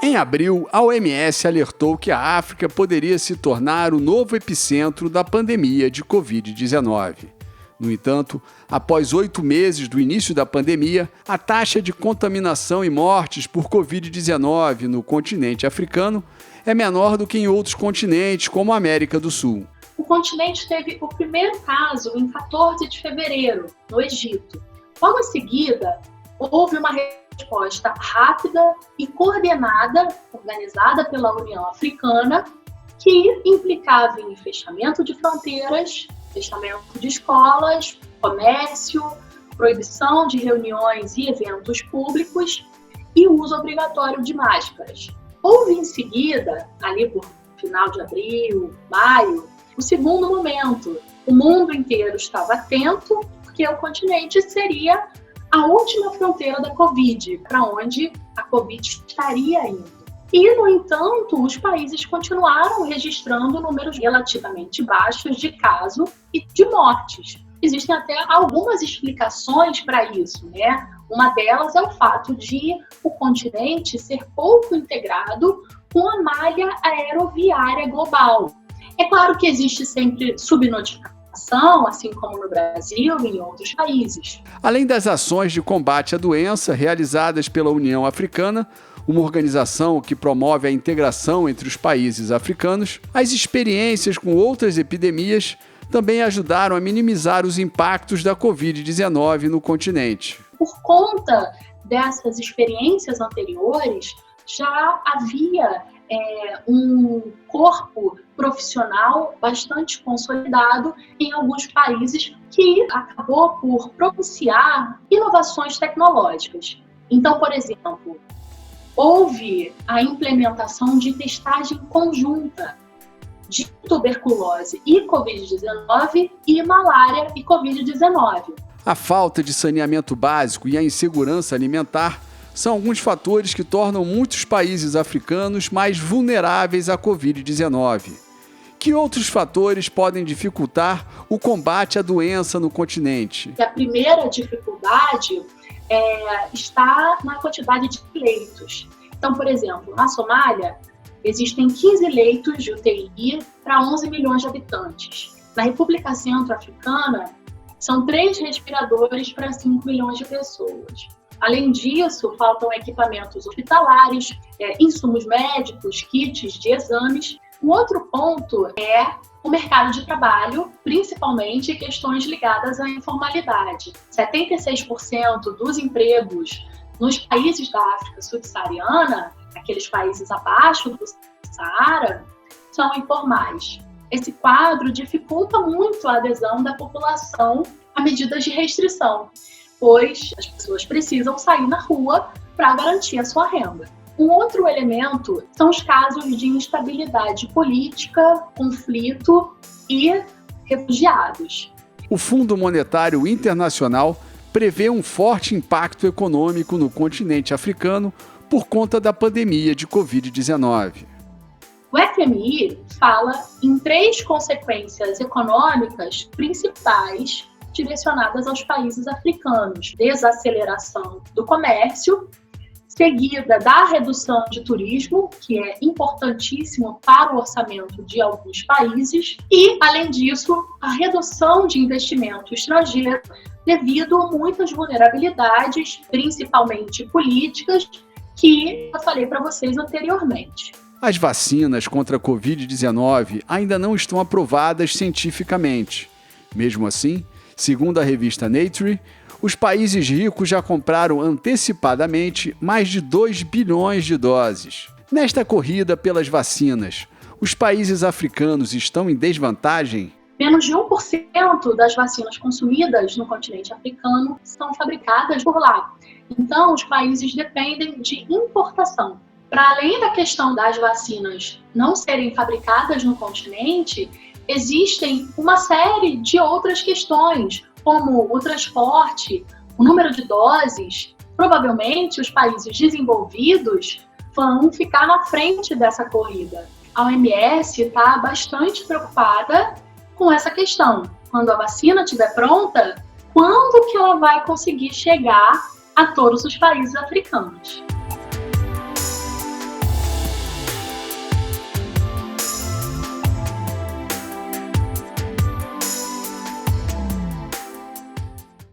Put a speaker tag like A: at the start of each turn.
A: Em abril, a OMS alertou que a África poderia se tornar o novo epicentro da pandemia de Covid-19. No entanto, após 8 meses do início da pandemia, a taxa de contaminação e mortes por Covid-19 no continente africano é menor do que em outros continentes, como a América do Sul.
B: O continente teve o primeiro caso em 14 de fevereiro, no Egito. Logo em seguida, houve uma resposta rápida e coordenada, organizada pela União Africana, que implicava em fechamento de fronteiras, fechamento de escolas, comércio, proibição de reuniões e eventos públicos e uso obrigatório de máscaras. Houve em seguida, ali por final de abril, maio, o segundo momento. O mundo inteiro estava atento, porque o continente seria a última fronteira da Covid, para onde a Covid estaria indo. E, no entanto, os países continuaram registrando números relativamente baixos de casos e de mortes. Existem até algumas explicações para isso, né? Uma delas é o fato de o continente ser pouco integrado com a malha aeroviária global. É claro que existe sempre subnotificação, assim como no Brasil e em outros países.
A: Além das ações de combate à doença realizadas pela União Africana, uma organização que promove a integração entre os países africanos, as experiências com outras epidemias também ajudaram a minimizar os impactos da Covid-19 no continente.
B: Por conta dessas experiências anteriores, já havia um corpo profissional bastante consolidado em alguns países que acabou por propiciar inovações tecnológicas. Então, por exemplo, houve a implementação de testagem conjunta de tuberculose e Covid-19 e malária e Covid-19.
A: A falta de saneamento básico e a insegurança alimentar são alguns fatores que tornam muitos países africanos mais vulneráveis à Covid-19. Que outros fatores podem dificultar o combate à doença no continente?
B: A primeira dificuldade está na quantidade de leitos. Então, por exemplo, na Somália, existem 15 leitos de UTI para 11 milhões de habitantes. Na República Centro-Africana, são 3 respiradores para 5 milhões de pessoas. Além disso, faltam equipamentos hospitalares, insumos médicos, kits de exames. Um outro ponto é o mercado de trabalho, principalmente questões ligadas à informalidade. 76% dos empregos nos países da África subsaariana, aqueles países abaixo do Saara, são informais. Esse quadro dificulta muito a adesão da população a medidas de restrição, pois as pessoas precisam sair na rua para garantir a sua renda. Um outro elemento são os casos de instabilidade política, conflito e refugiados.
A: O Fundo Monetário Internacional prevê um forte impacto econômico no continente africano por conta da pandemia de Covid-19.
B: O FMI fala em 3 consequências econômicas principais direcionadas aos países africanos: desaceleração do comércio, seguida da redução de turismo, que é importantíssimo para o orçamento de alguns países, e, além disso, a redução de investimento estrangeiro devido a muitas vulnerabilidades, principalmente políticas, que eu falei para vocês anteriormente.
A: As vacinas contra a Covid-19 ainda não estão aprovadas cientificamente. Mesmo assim, segundo a revista Nature, os países ricos já compraram antecipadamente mais de 2 bilhões de doses. Nesta corrida pelas vacinas, os países africanos estão em desvantagem?
B: Menos de 1% das vacinas consumidas no continente africano são fabricadas por lá. Então, os países dependem de importação. Para além da questão das vacinas não serem fabricadas no continente, existem uma série de outras questões, como o transporte, o número de doses. Provavelmente, os países desenvolvidos vão ficar na frente dessa corrida. A OMS está bastante preocupada com essa questão. Quando a vacina estiver pronta, quando que ela vai conseguir chegar a todos os países africanos?